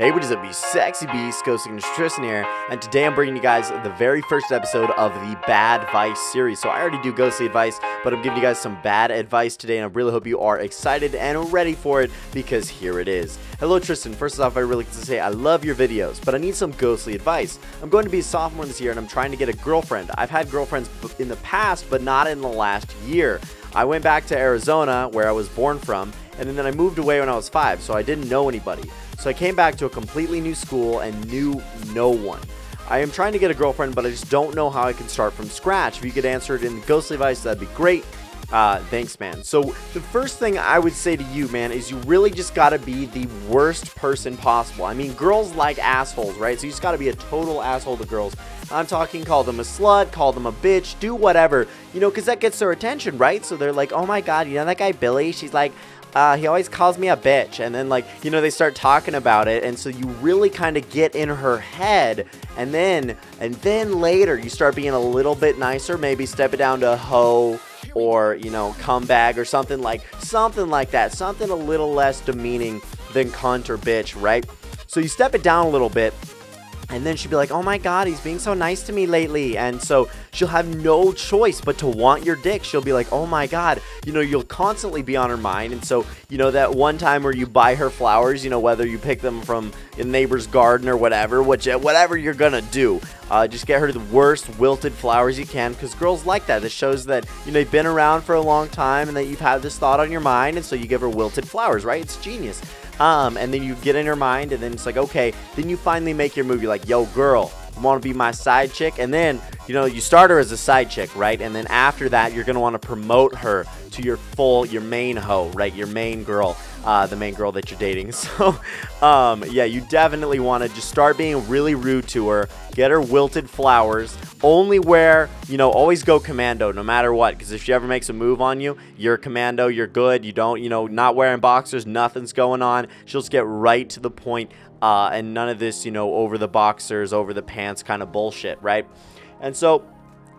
Hey, what is up, you sexy beast? GhostSickness Tristan here, and today I'm bringing you guys the very first episode of the Badvice series. So I already do ghostly advice, but I'm giving you guys some bad advice today, and I really hope you are excited and ready for it, because here it is. Hello, Tristan. First off, I really want to say I love your videos, but I need some ghostly advice. I'm going to be a sophomore this year, and I'm trying to get a girlfriend. I've had girlfriends in the past, but not in the last year. I went back to Arizona, where I was born from, and then I moved away when I was 5, so I didn't know anybody. So I came back to a completely new school and knew no one. I am trying to get a girlfriend, but I just don't know how I can start from scratch. If you could answer it in the ghostly advice, that'd be great. Thanks, man. So the first thing I would say to you, man, is you really just gotta be the worst person possible. I mean, girls like assholes, right? So you just gotta be a total asshole to girls. I'm talking, call them a slut, call them a bitch, do whatever, you know, because that gets their attention, right? So they're like, oh my god, you know that guy Billy? She's like, he always calls me a bitch. And then, like, you know, they start talking about it, and so you really kind of get in her head, and then later you start being a little bit nicer, maybe step it down to hoe, or, you know, cum bag, or something like that, something a little less demeaning than cunt or bitch, right? So you step it down a little bit, and then she'll be like, oh my god, he's being so nice to me lately. And so she'll have no choice but to want your dick. She'll be like, oh my god, you know, you'll constantly be on her mind. And so, you know, that one time where you buy her flowers, you know, whether you pick them from a neighbor's garden or whatever, whatever you're gonna do, just get her the worst wilted flowers you can, because girls like that. This shows that, you know, you've been around for a long time and that you've had this thought on your mind, and so you give her wilted flowers, right? It's genius. And then you get in her mind, and then it's like, okay, then you finally make your move. You're like, yo, girl, you want to be my side chick? And then, you know, you start her as a side chick, right? And then after that, you're going to want to promote her to your main hoe, right? Your main girl, the main girl that you're dating. So, yeah, you definitely want to just start being really rude to her, get her wilted flowers, only wear, you know, always go commando no matter what, because if she ever makes a move on you, you're commando, you're good, you don't, you know, not wearing boxers, nothing's going on, she'll just get right to the point, and none of this, you know, over the boxers, over the pants kind of bullshit, right? And so,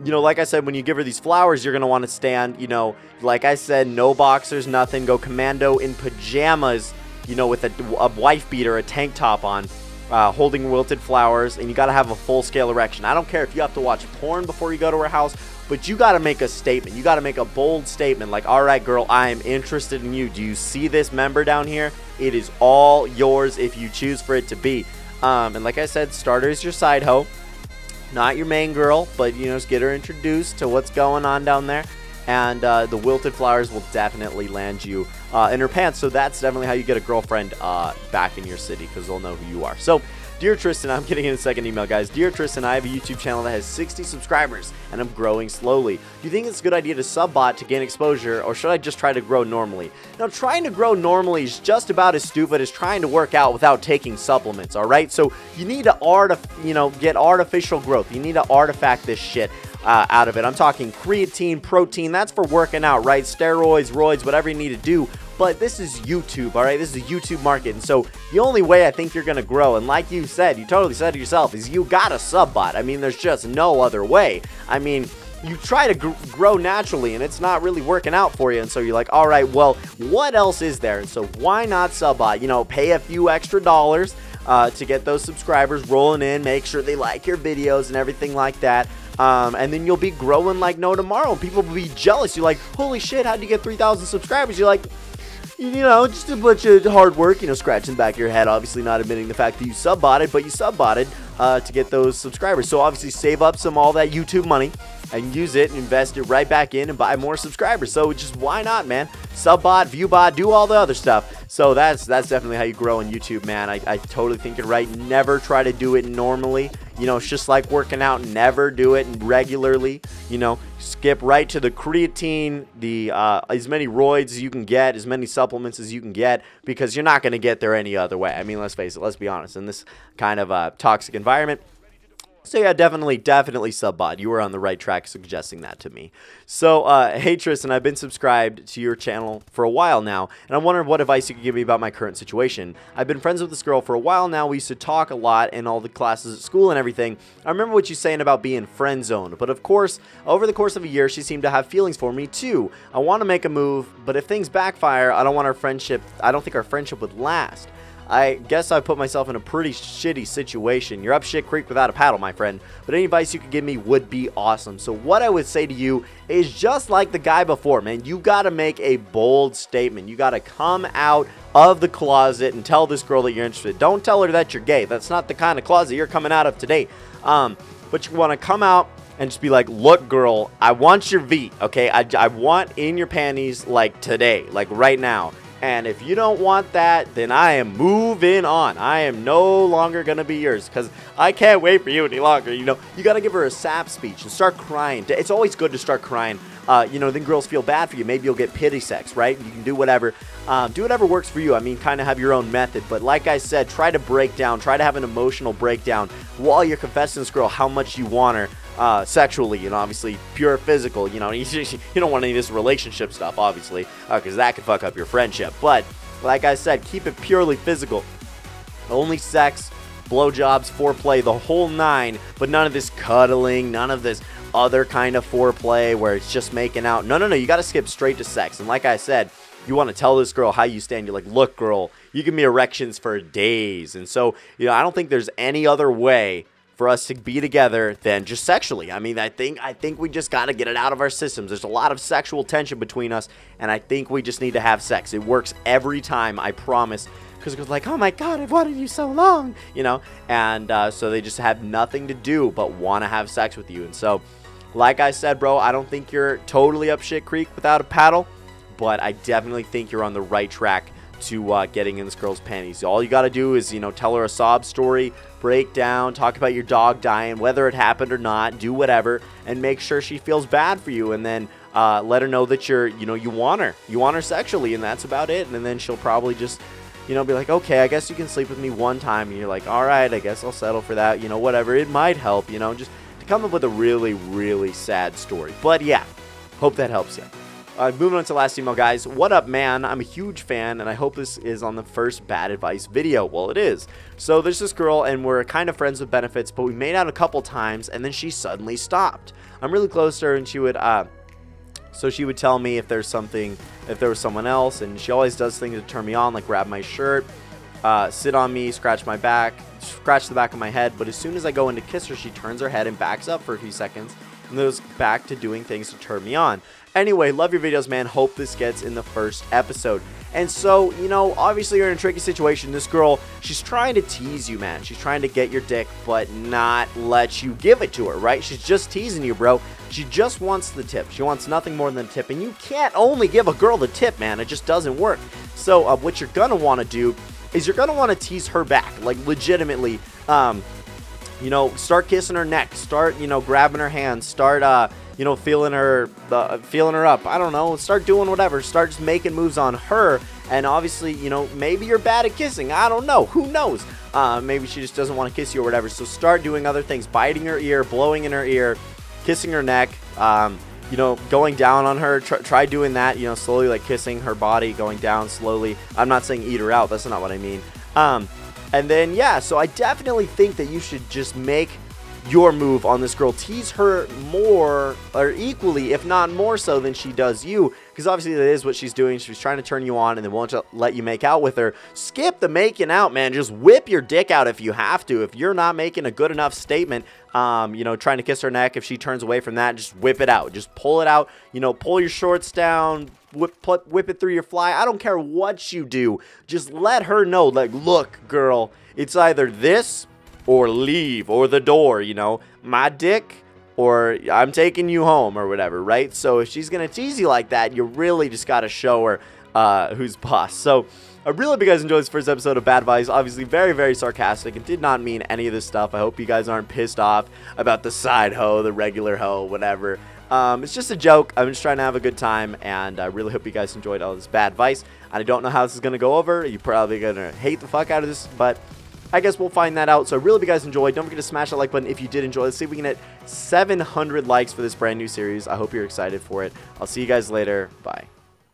you know, like I said, when you give her these flowers, you're going to want to stand, you know, like I said, no boxers, nothing, go commando in pajamas, you know, with a wife beater, a tank top on, holding wilted flowers, and you got to have a full-scale erection. I don't care if you have to watch porn before you go to her house, but you got to make a statement. You got to make a bold statement like, all right, girl, I am interested in you. Do you see this member down here? It is all yours if you choose for it to be. And like I said, start her as your side hoe. Not your main girl, but, you know, just get her introduced to what's going on down there. And the wilted flowers will definitely land you in her pants. So that's definitely how you get a girlfriend back in your city, because they'll know who you are. So, dear Tristan, I'm getting in a second email, guys. Dear Tristan, I have a YouTube channel that has 60 subscribers, and I'm growing slowly. Do you think it's a good idea to sub-bot to gain exposure, or should I just try to grow normally? Now, trying to grow normally is just about as stupid as trying to work out without taking supplements, all right? So you need to, you know, get artificial growth. You need to artifact this shit out of it. I'm talking creatine, protein. That's for working out, right? Steroids, roids, whatever you need to do. But this is YouTube, all right? This is a YouTube market. And so the only way I think you're going to grow, and like you said, you totally said it yourself, is you got to sub-bot. I mean, there's just no other way. I mean, you try to grow naturally, and it's not really working out for you. And so you're like, all right, well, what else is there? And so why not sub-bot? You know, pay a few extra dollars to get those subscribers rolling in, make sure they like your videos and everything like that. And then you'll be growing like no tomorrow. People will be jealous. You're like, holy shit, how'd you get 3,000 subscribers? You're like, you know, just a bunch of hard work, you know, scratching the back of your head, obviously not admitting the fact that you sub-botted, but you sub-botted to get those subscribers. So obviously save up all that YouTube money and use it and invest it right back in and buy more subscribers. So just why not, man? Sub-bot, view-bot, do all the other stuff. So that's definitely how you grow on YouTube, man. I totally think you're right. Never try to do it normally. You know, it's just like working out. Never do it regularly. You know, skip right to the creatine, the as many roids as you can get, as many supplements as you can get, because you're not going to get there any other way. I mean, let's face it. Let's be honest. In this kind of toxic environment. So yeah, definitely sub-bot. You were on the right track suggesting that to me. So, hey Tristan, I've been subscribed to your channel for a while now, and I'm wondering what advice you could give me about my current situation. I've been friends with this girl for a while now. We used to talk a lot in all the classes at school and everything. I remember what you're saying about being friend zoned, but of course, over the course of a year, she seemed to have feelings for me too. I want to make a move, but if things backfire, I don't think our friendship would last. I guess I put myself in a pretty shitty situation. You're up shit creek without a paddle, my friend. But any advice you could give me would be awesome. So what I would say to you is just like the guy before, man. You got to make a bold statement. You got to come out of the closet and tell this girl that you're interested. Don't tell her that you're gay. That's not the kind of closet you're coming out of today. But you want to come out and just be like, look, girl, I want your V, okay? I want in your panties, like, today, like, right now. And if you don't want that, then I am moving on. I am no longer going to be yours because I can't wait for you any longer, you know? You got to give her a sap speech and start crying. It's always good to start crying. You know, then girls feel bad for you. Maybe you'll get pity sex, right? You can do whatever. Do whatever works for you. I mean, kind of have your own method. But like I said, try to break down. Try to have an emotional breakdown while you're confessing to this girl how much you want her sexually. You know, obviously, pure physical. You know, you don't want any of this relationship stuff, obviously, because that could fuck up your friendship. But like I said, keep it purely physical. Only sex, blowjobs, foreplay, the whole nine, but none of this cuddling, none of this other kind of foreplay where it's just making out. No, you got to skip straight to sex. And like I said, you want to tell this girl how you stand. You're like, look, girl, you give me erections for days. And so, you know, I don't think there's any other way for us to be together than just sexually. I mean, I think we just got to get it out of our systems. There's a lot of sexual tension between us, and I think we just need to have sex. It works every time, I promise. Because it goes like, oh my God, I've wanted you so long, you know? And so they just have nothing to do but want to have sex with you. And so, like I said, bro, I don't think you're totally up shit creek without a paddle, but I definitely think you're on the right track to getting in this girl's panties. All you got to do is, you know, tell her a sob story, break down, talk about your dog dying, whether it happened or not, do whatever, and make sure she feels bad for you. And then let her know that you want her sexually, and that's about it. And then she'll probably just, you know, be like, okay, I guess you can sleep with me one time. And you're like, all right, I guess I'll settle for that. You know, whatever. It might help, you know, just to come up with a really, really sad story. But yeah, hope that helps you. Moving on to the last email, guys. What up, man? I'm a huge fan, and I hope this is on the first bad advice video. Well, it is. So there's this girl, and we're kind of friends with benefits, but we made out a couple times, and then she suddenly stopped. I'm really close to her, and she would, so she would tell me if there's something, if there was someone else, and she always does things to turn me on, like grab my shirt, sit on me, scratch my back, scratch the back of my head. But as soon as I go in to kiss her, she turns her head and backs up for a few seconds, and goes back to doing things to turn me on. Anyway, love your videos, man. Hope this gets in the first episode. And so, you know, obviously you're in a tricky situation. This girl, she's trying to tease you, man. She's trying to get your dick, but not let you give it to her, right? She's just teasing you, bro. She just wants the tip. She wants nothing more than the tip. And you can't only give a girl the tip, man. It just doesn't work. So what you're going to want to do is you're going to want to tease her back, like legitimately, you know, start kissing her neck, start, you know, grabbing her hands, start, you know, feeling her up. I don't know. Start doing whatever. Start just making moves on her. And obviously, you know, maybe you're bad at kissing. I don't know. Who knows? Maybe she just doesn't want to kiss you or whatever. So start doing other things. Biting her ear, blowing in her ear, kissing her neck, you know, going down on her. Try doing that, you know, slowly, like kissing her body, going down slowly. I'm not saying eat her out. That's not what I mean. And then, yeah, so I definitely think that you should just make your move on this girl. Tease her more, or equally, if not more so than she does you, because obviously that is what she's doing. She's trying to turn you on and then won't let you make out with her. Skip the making out, man. Just whip your dick out if you have to. If you're not making a good enough statement, you know, trying to kiss her neck, if she turns away from that, just whip it out. Just pull it out, you know, pull your shorts down, whip it through your fly. I don't care what you do. Just let her know, like, look, girl, it's either this or leave, or the door, you know, my dick, or I'm taking you home, or whatever, right? So if she's gonna tease you like that, you really just gotta show her who's boss. So I really hope you guys enjoyed this first episode of Badvice. Obviously very, very sarcastic and did not mean any of this stuff. I hope you guys aren't pissed off about the side hoe, the regular hoe, whatever. It's just a joke. I'm just trying to have a good time, and I really hope you guys enjoyed all this Badvice. I don't know how this is gonna go over. You're probably gonna hate the fuck out of this, but I guess we'll find that out. So I really hope you guys enjoyed. Don't forget to smash that like button if you did enjoy. Let's see if we can hit 700 likes for this brand new series. I hope you're excited for it. I'll see you guys later. Bye.